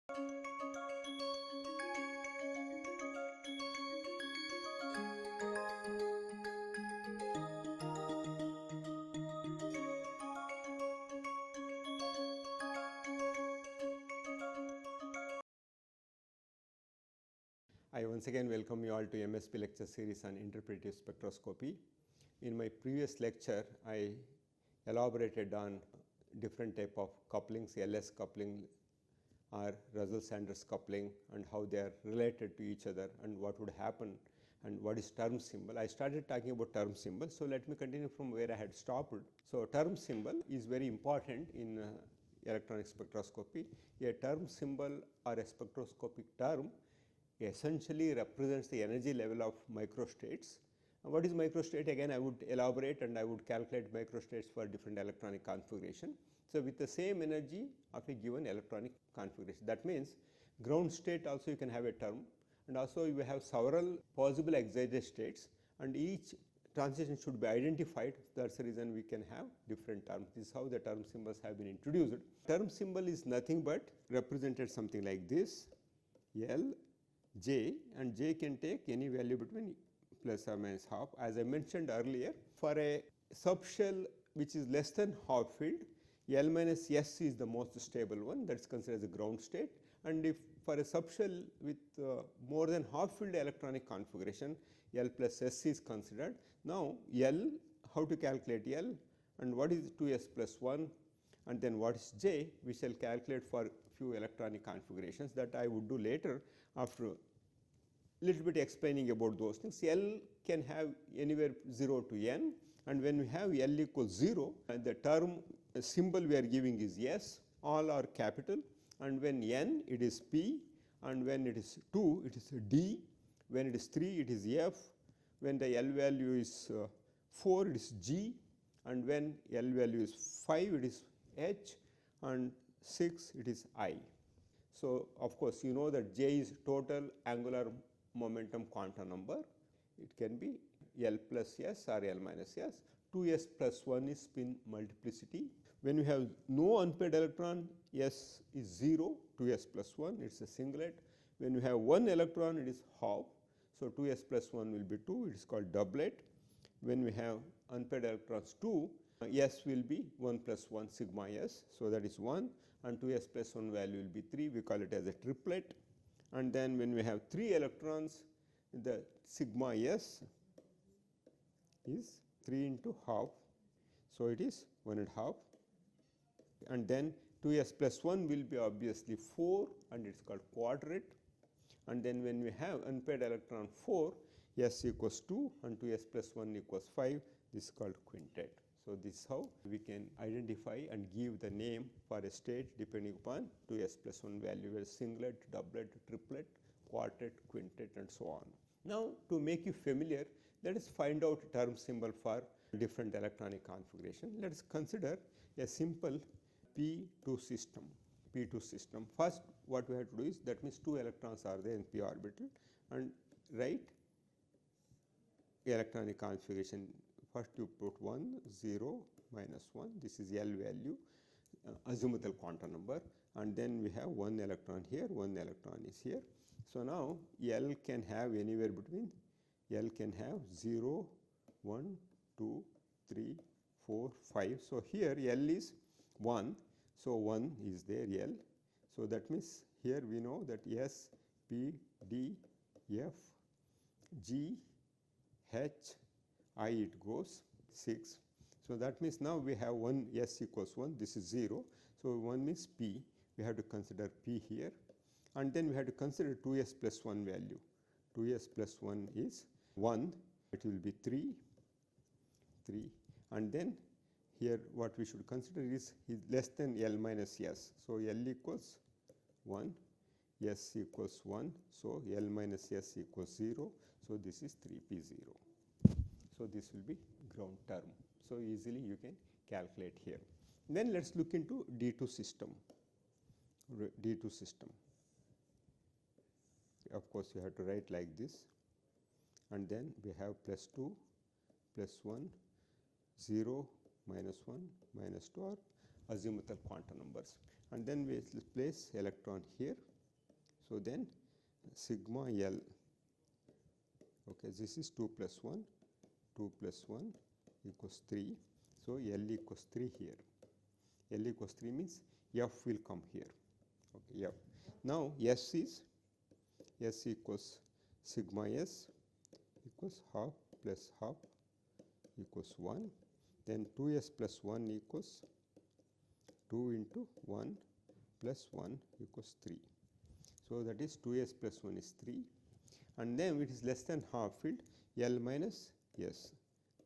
I once again welcome you all to MSP lecture series on interpretive spectroscopy. In my previous lecture, I elaborated on different type of couplings, LS coupling or Russell-Sanders coupling, and how they are related to each other and what would happen and what is term symbol. I started talking about term symbol, so let me continue from where I had stopped. So term symbol is very important in electronic spectroscopy. A term symbol or a spectroscopic term essentially represents the energy level of microstates. What is microstate? Again, I would elaborate and I would calculate microstates for different electronic configuration. So with the same energy of a given electronic configuration. That means ground state also you can have a term, and also you have several possible excited states, and each transition should be identified. That is the reason we can have different terms. This is how the term symbols have been introduced. Term symbol is nothing but represented something like this: L, J, and J can take any value between plus or minus half. As I mentioned earlier, for a subshell which is less than half filled, L minus S is the most stable one, that is considered as a ground state. And if for a subshell with more than half filled electronic configuration, L plus S is considered. Now L, how to calculate L, and what is 2s plus 1, and then what is J, we shall calculate for few electronic configurations that I would do later after little bit explaining about those things. L can have anywhere 0 to n, and when we have L equals 0, the term symbol we are giving is S, all are capital, and when n it is P, and when it is 2 it is D, when it is 3 it is F, when the L value is 4 it is G, and when L value is 5 it is H, and 6 it is I. So of course you know that J is total angular momentum quantum number. It can be L plus S or L minus S. 2s plus 1 is spin multiplicity. When we have no unpaired electron, S is 0, 2s plus 1, it is a singlet. When we have one electron, it is half. So 2s plus 1 will be 2, it is called doublet. When we have unpaired electrons 2, S will be 1 plus 1 sigma S, so that is 1, and 2s plus 1 value will be 3, we call it as a triplet. And then when we have 3 electrons, the sigma S is 3 into half, so it is 1 and half, and then 2s plus 1 will be obviously 4, and it is called quadret. And then when we have unpaired electron 4, S equals 2 and 2s plus 1 equals 5, this is called quintet. So this is how we can identify and give the name for a state depending upon 2s plus 1 value, where singlet, doublet, triplet, quartet, quintet, and so on. Now to make you familiar, let us find out a term symbol for different electronic configuration. Let us consider a simple p2 system. P2 system. First what we have to do is, that means 2 electrons are there in p orbital, and write electronic configuration. First you put 1, 0, minus 1, this is L value, azimuthal quantum number, and then we have 1 electron here, 1 electron is here. So now L can have anywhere between, L can have 0, 1, 2, 3, 4, 5. So here L is 1, so 1 is there L. So that means here we know that S, P, D, F, G, H, I it goes 6. So that means now we have 1 S equals 1, this is 0. So 1 means P, we have to consider P here, and then we have to consider 2s plus 1 value. 2s plus 1 is 1, it will be 3, and then here what we should consider is less than L minus S. So L equals 1, S equals 1, so L minus S equals 0, so this is 3P0. So this will be ground term. So easily you can calculate here. Then let us look into D2 system. D2 system. Of course you have to write like this, and then we have plus 2, plus 1, 0, minus 1, minus 2 are azimuthal quantum numbers, and then we place electron here, So then sigma L, okay, this is 2 plus 1, 2 plus 1 equals 3. So L equals 3 here. L equals 3 means F will come here. Okay, F. Now S equals sigma S equals half plus half equals 1. Then 2s plus 1 equals 2 into 1 plus 1 equals 3. So that is 2s plus 1 is 3, and then it is less than half filled, L minus S,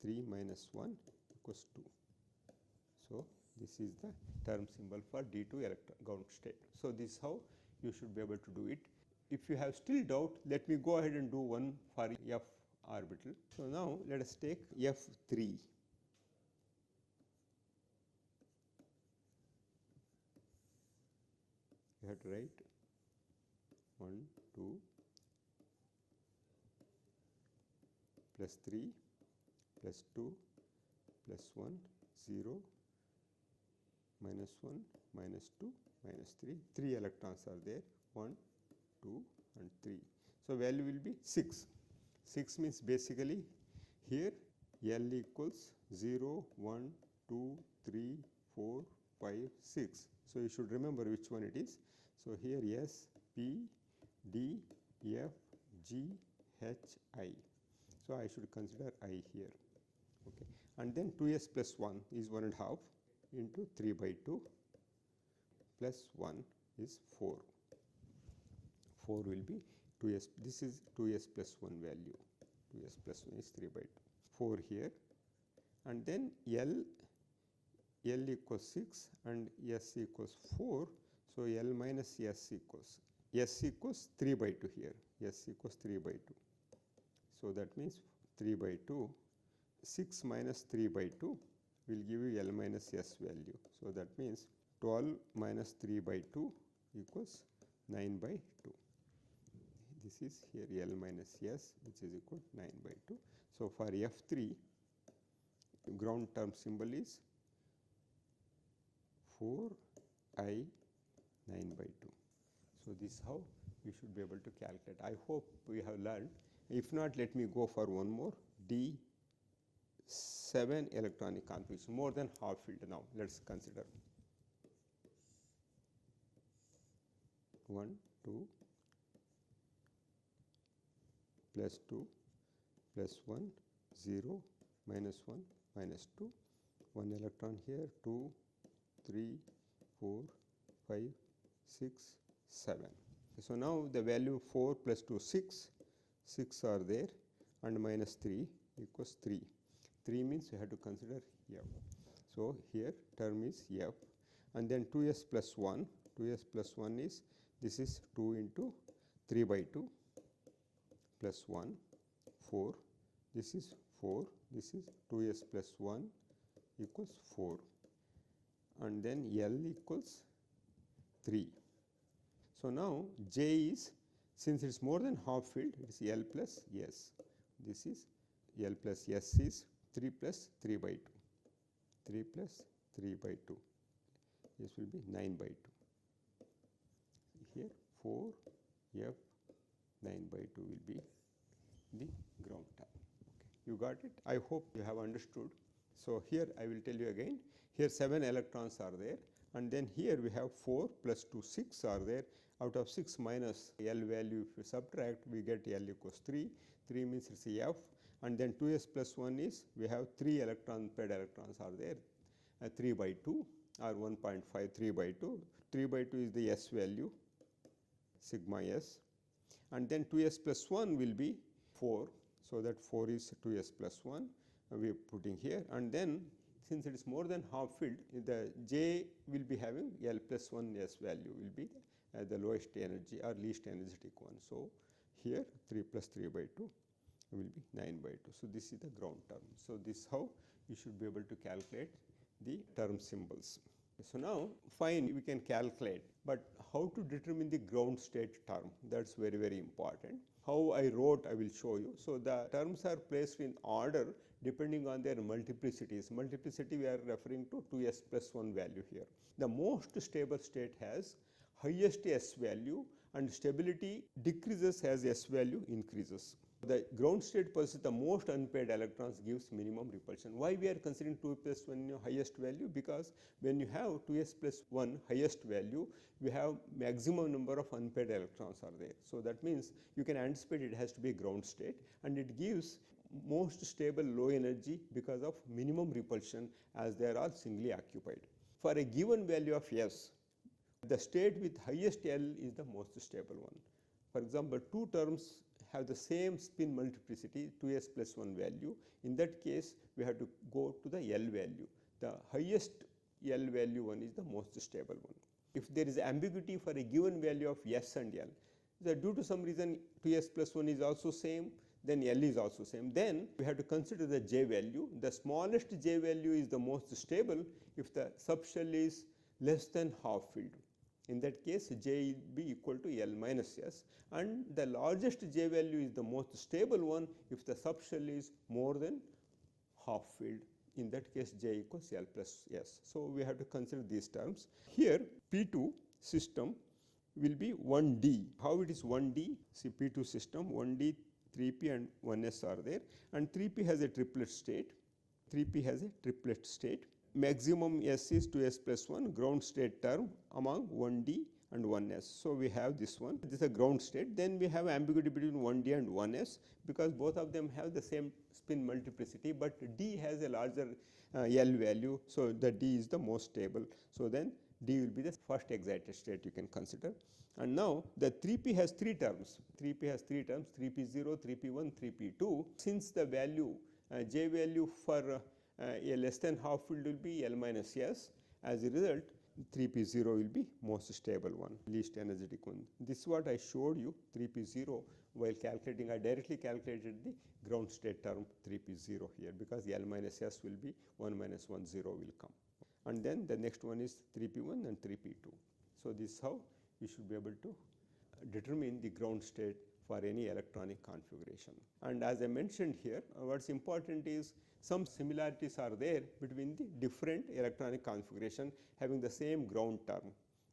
3 minus 1 equals 2. So this is the term symbol for D2 electron ground state. So this is how you should be able to do it. If you have still doubt, let me go ahead and do one for F orbital. So now let us take F3. You have to write 1, 2 plus 3 plus 2 plus 1, 0, minus 1, minus 2, minus 3. 3 electrons are there, 1, 2 and 3. So value will be 6. 6 means basically here L equals 0, 1, 2, 3, 4, 5, 6. So you should remember which one it is. So here S, P, D, F, G, H, I. So I should consider I here. Okay. And then 2s plus 1 is 1 1/2 into 3 by 2 plus 1 is 4. 4 will be 2s. This is 2s plus 1 value. 2s plus 1 is 3 by 2. 4 here. And then L equals 6 and S equals 4. So L minus S equals 3 by 2 here. S equals 3 by 2. So that means 3 by 2. 6 minus 3 by 2 will give you L minus S value. So that means 12 minus 3 by 2 equals 9 by 2. This is here L minus S, which is equal to 9 by 2. So for F3, ground term symbol is 4I 9 by 2. So this is how you should be able to calculate. I hope we have learned. If not, let me go for one more. D7 electronic configuration, more than half filled now. Let's consider 1, 2, plus 2, plus 1, 0, minus 1, minus 2, 1 electron here, 2, 3, 4, 5, 6, 7. So now the value 4 plus 2, 6. 6 are there, and minus 3 equals 3. 3 means you have to consider F. So here term is F, and then 2s plus 1. 2s plus 1 is, this is 2 into 3 by 2 plus 1, 4. This is 4. This is 2s plus 1 equals 4. And then L equals 3. So now J is, since it is more than half filled, it is L plus S. This is L plus S is 3 plus 3 by 2. 3 plus 3 by 2. This will be 9 by 2. Here 4 F 9 by 2 will be the ground term. Okay. You got it? I hope you have understood. So here I will tell you again. Here 7 electrons are there, and then here we have 4 plus 2, 6 are there. Out of 6 minus L value, if you subtract, we get L equals 3. 3 means it's a F, and then 2s plus 1 is, we have 3 paired electrons are there. 3 by 2 or 1.5, 3 by 2. 3 by 2 is the S value, sigma S, and then 2s plus 1 will be 4. So that 4 is 2s plus 1. We are putting here, and then since it is more than half filled, the J will be having L plus 1 S value will be the lowest energy or least energetic one. So here 3 plus 3 by 2 will be 9 by 2. So this is the ground term. So this is how you should be able to calculate the term symbols. So now fine, we can calculate, but how to determine the ground state term? That's very, very important. How I wrote, I will show you. So the terms are placed in order depending on their multiplicities. Multiplicity we are referring to 2s plus 1 value here. The most stable state has highest S value and stability decreases as S value increases. The ground state possesses the most unpaired electrons, gives minimum repulsion. Why we are considering 2 plus 1 highest value? Because when you have 2s plus 1 highest value, we have maximum number of unpaired electrons are there. So that means you can anticipate it has to be a ground state, and it gives most stable low energy because of minimum repulsion as they are all singly occupied. For a given value of S, the state with highest L is the most stable one. For example, two terms have the same spin multiplicity, 2s plus 1 value. In that case, we have to go to the L value. The highest L value one is the most stable one. If there is ambiguity for a given value of S and L, that due to some reason 2s plus 1 is also same, then L is also same, then we have to consider the J value. The smallest J value is the most stable if the subshell is less than half filled. In that case, J will be equal to L minus S, and the largest J value is the most stable one if the subshell is more than half filled. In that case, J equals L plus S. So we have to consider these terms. Here, P2 system will be 1D. How it is 1D? See, P2 system 1D, 3p and 1s are there, and 3p has a triplet state. 3p has a triplet state. Maximum S is 2s plus 1 ground state term among 1D and 1s. So we have this one. This is a ground state. Then we have ambiguity between 1D and 1s because both of them have the same spin multiplicity, but D has a larger L value. So the D is the most stable. So then D will be the first excited state you can consider. And now the 3p has three terms. 3p has three terms: 3p0, 3p1, 3p2. Since the value J value for a less than half filled will be L minus S, as a result 3p0 will be most stable one, least energetic one. This is what I showed you, 3p0 while calculating. I directly calculated the ground state term 3p0 here because L minus S will be 1 minus 1 0 will come. And then the next one is 3p1 and 3p2. So this is how you should be able to determine the ground state for any electronic configuration. And as I mentioned here, what's important is some similarities are there between the different electronic configuration having the same ground term.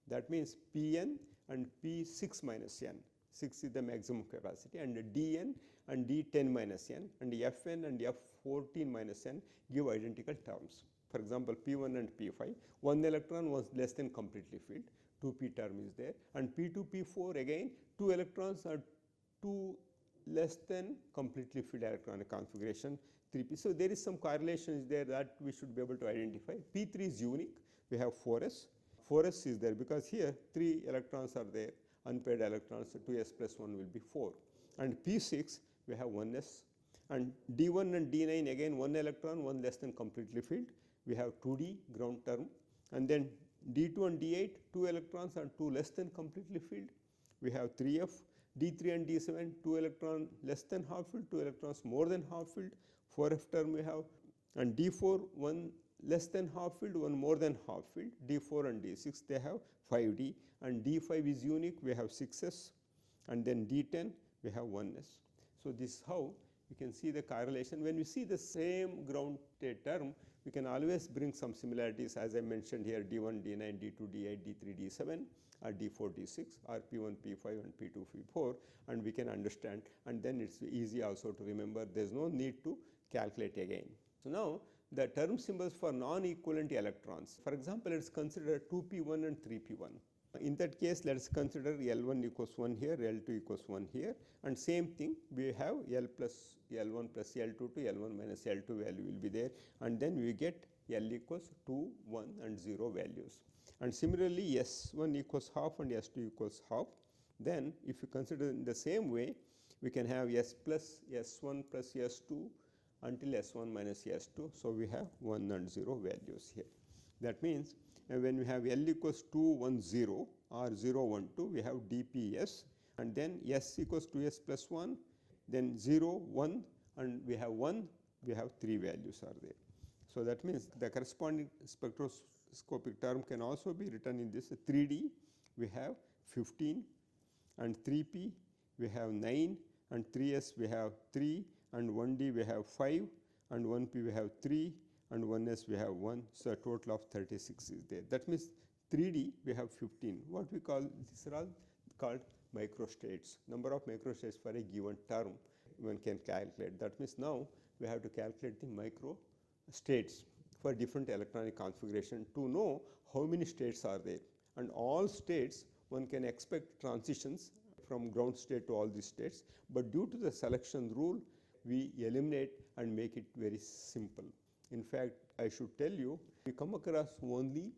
That means Pn and P6 minus n, 6 is the maximum capacity, and Dn and D10 minus n, and Fn and F14 minus n give identical terms. For example, P1 and P5, one electron was less than completely filled, 2p term is there, and P2, P4 again 2 electrons are 2 less than completely filled electronic configuration, 3p. So there is some correlation is there that we should be able to identify. P3 is unique, we have 4s. 4s is there because here 3 electrons are there, unpaired electrons, so 2s plus 1 will be 4. And P6 we have 1s, and D1 and D9 again 1 electron, 1 less than completely filled, we have 2d ground term. And then D2 and D8 2 electrons are 2 less than completely filled, we have 3f. D3 and D7 2 electron less than half filled, 2 electrons more than half filled, 4f term we have. And D4 1 less than half filled, 1 more than half filled, D4 and D6 they have 5d, and D5 is unique, we have 6s, and then D10 we have 1s. So this is how you can see the correlation. When we see the same ground state term, we can always bring some similarities, as I mentioned here, D1, D9, D2, D8, D3, D7, or D4, D6, or P1, P5, and P2, P4, and we can understand, and then it's easy also to remember. There's no need to calculate again. So now the term symbols for non-equivalent electrons. For example, let's consider 2p1 and 3p1. In that case, let's consider L1 equals 1 here, L2 equals 1 here, and same thing, we have L plus L1 plus L2 to L1 minus L2 value will be there, and then we get L equals 2, 1 and 0 values. And similarly, S1 equals half and S2 equals half. Then if you consider in the same way, we can have S plus S1 plus S2 until S1 minus S2. So we have 1 and 0 values here. That means when we have L equals 2, 1, 0 or 0, 1, 2, we have DPS, and then S equals 2S plus 1, then 0, 1, and we have 1, we have 3 values are there. So that means the corresponding spectroscopic term can also be written in this. 3D we have 15, and 3P we have 9, and 3S we have 3, and 1D we have 5, and 1P we have 3, and 1S we have 1. So a total of 36 is there. That means 3D we have 15. What we call, these are all called microstates. Number of microstates for a given term one can calculate. That means now we have to calculate the microstates for different electronic configuration to know how many states are there. And all states one can expect transitions from ground state to all these states, but due to the selection rule we eliminate and make it very simple. In fact, I should tell you, we come across only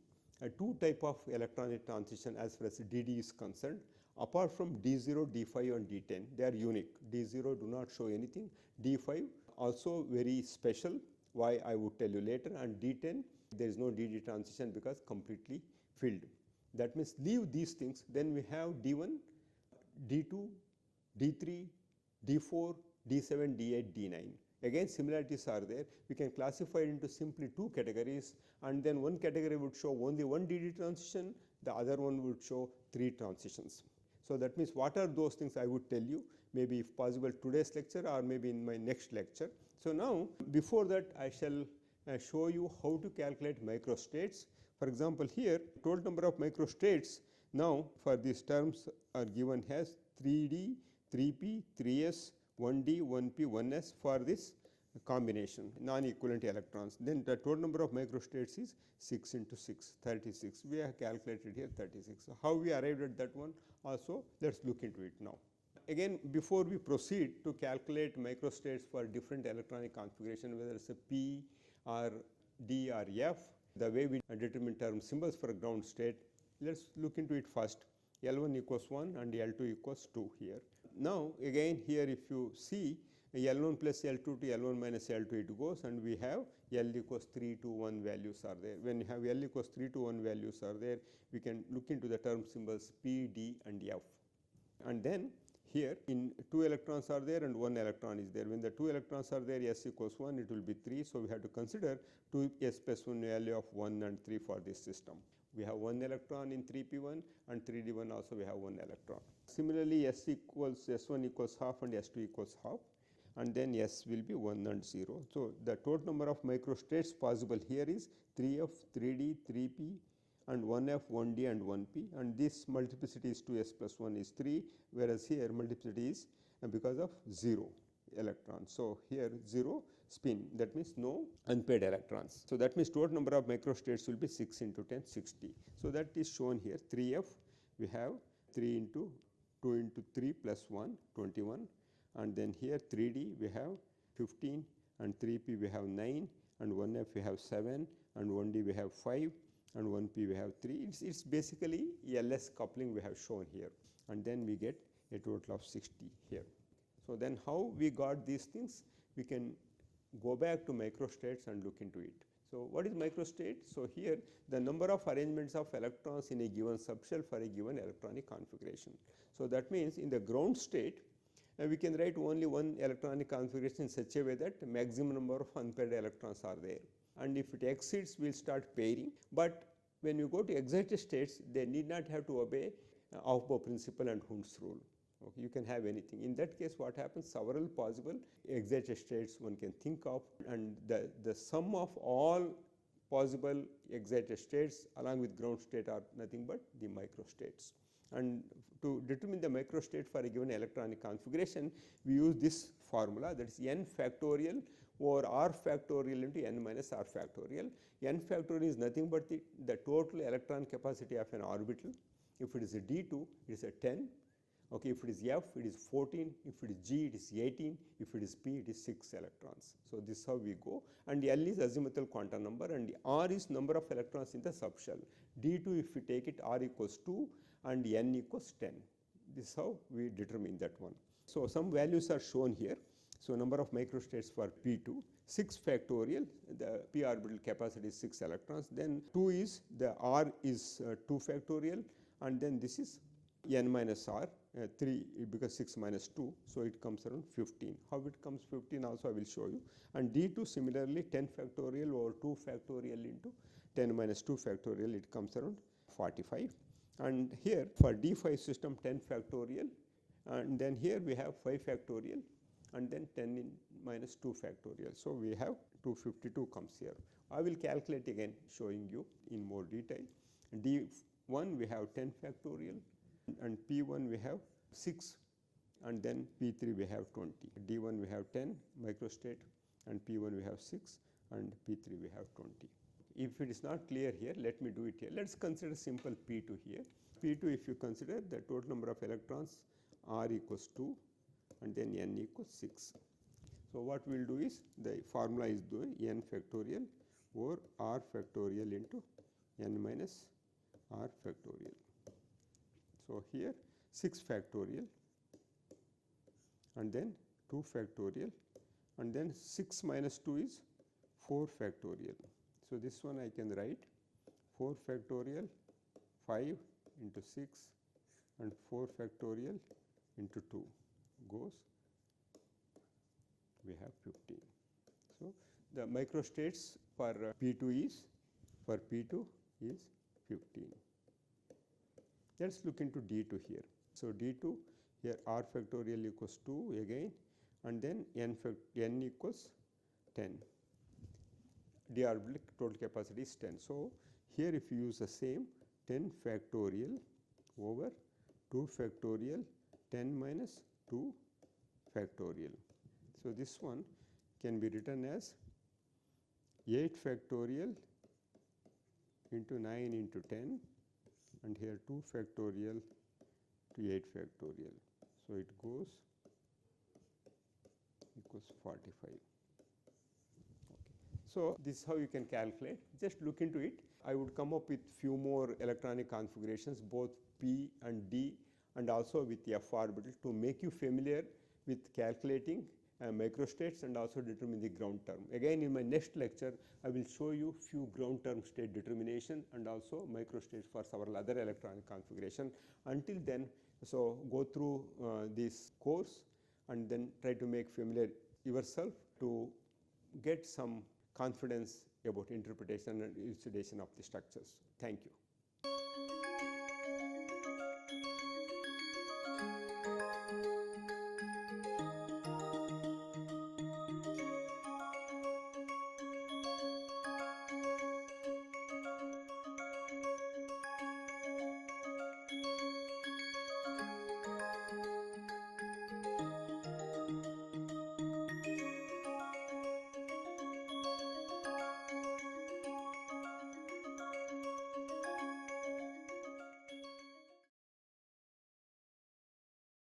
two type of electronic transition as far as DD is concerned. Apart from D0, D5 and D10, they are unique. D0 do not show anything. D5 also very special, why I would tell you later, and D10 there is no DD transition because completely filled. That means leave these things, then we have D1, D2, D3, D4, D7, D8, D9. Again similarities are there. We can classify it into simply two categories, and then one category would show only one DD transition, the other one would show three transitions. So that means what are those things I would tell you, maybe if possible today's lecture or maybe in my next lecture. So now before that I shall show you how to calculate microstates. For example, here total number of microstates now for these terms are given as 3D, 3P, 3S, 1D, 1P, 1S for this combination, non-equivalent electrons. Then the total number of microstates is 6 into 6, 36. We have calculated here 36. So how we arrived at that one also, let's look into it now. Again, before we proceed to calculate microstates for different electronic configuration, whether it's a P or D or F, the way we determine term symbols for a ground state, let's look into it first. L1 equals 1 and L2 equals 2 here. Now again here if you see L1 plus L2 to L1 minus L2 it goes, and we have L equals 3 to 1 values are there. When you have L equals 3 to 1 values are there, we can look into the term symbols P, D and F. And then here in 2 electrons are there and 1 electron is there. When the 2 electrons are there, S equals 1, it will be 3. So we have to consider 2S plus 1 value of 1 and 3 for this system. We have 1 electron in 3p1 and 3d1 also we have 1 electron. Similarly, S1 equals half and S2 equals half, and then S will be 1 and 0. So the total number of microstates possible here is 3F, 3D, 3P and 1F, 1D and 1P, and this multiplicity is 2S plus 1 is 3, whereas here multiplicity is because of 0 electrons. So here 0 spin, that means no unpaired electrons. So that means total number of microstates will be 6 into 10, 60. So that is shown here. 3F we have 3 into 2 into 3 plus 1, 21, and then here 3D we have 15 and 3P we have 9 and 1F we have 7 and 1D we have 5 and 1P we have 3. It's basically LS coupling we have shown here, and then we get a total of 60 here. So then how we got these things? We can go back to microstates and look into it. So what is microstate? So here the number of arrangements of electrons in a given subshell for a given electronic configuration. So that means in the ground state we can write only one electronic configuration in such a way that maximum number of unpaired electrons are there, and if it exceeds we will start pairing. But when you go to excited states, they need not have to obey Aufbau principle and Hund's rule. Okay, you can have anything. In that case what happens, several possible excited states one can think of, and the sum of all possible excited states along with ground state are nothing but the microstates. And to determine the microstate for a given electronic configuration, we use this formula, that is n factorial over r factorial into n minus r factorial. N factorial is nothing but the total electron capacity of an orbital. If it is a D2, it is a 10. Okay, if it is F, it is 14. If it is G, it is 18. If it is P, it is 6 electrons. So this is how we go. And L is azimuthal quantum number, and R is number of electrons in the subshell. D2, if we take it, R equals 2 and N equals 10. This is how we determine that one. So some values are shown here. So number of microstates for P2, 6 factorial, the p orbital capacity is 6 electrons. Then 2 is, the R is 2 factorial, and then this is n minus r, 3 because 6 minus 2, so it comes around 15. How it comes 15 also I will show you. And D2 similarly 10 factorial over 2 factorial into 10 minus 2 factorial, it comes around 45. And here for D5 system 10 factorial, and then here we have 5 factorial, and then 10 in minus 2 factorial. So we have 252 comes here. I will calculate again showing you in more detail. D1 we have 10 factorial, and P1 we have 6, and then P3 we have 20. D1 we have 10 microstate, and P1 we have 6, and P3 we have 20. If it is not clear here, let me do it here. Let's consider simple P2 here. P2, if you consider the total number of electrons R equals 2, and then N equals 6. So what we will do is, the formula is N factorial over R factorial into N minus R factorial. So here 6 factorial, and then 2 factorial, and then 6 minus 2 is 4 factorial. So this one I can write 4 factorial 5 into 6 and 4 factorial into 2 goes, we have 15. So the microstates for P2 is 15. Let's look into D2 here. So D2 here R factorial equals 2 again, and then N equals 10. D orbital total capacity is 10. So here if you use the same 10 factorial over 2 factorial 10 minus 2 factorial. So this one can be written as 8 factorial into 9 into 10, and here 2 factorial to 8 factorial. So it goes equals 45. So this is how you can calculate. Just look into it. I would come up with few more electronic configurations, both P and D, and also with F orbital, to make you familiar with calculating microstates and also determine the ground term. Again, in my next lecture, I will show you few ground term state determination and also microstates for several other electronic configuration. Until then, so go through this course and then try to make familiar yourself to get some confidence about interpretation and elucidation of the structures. Thank you.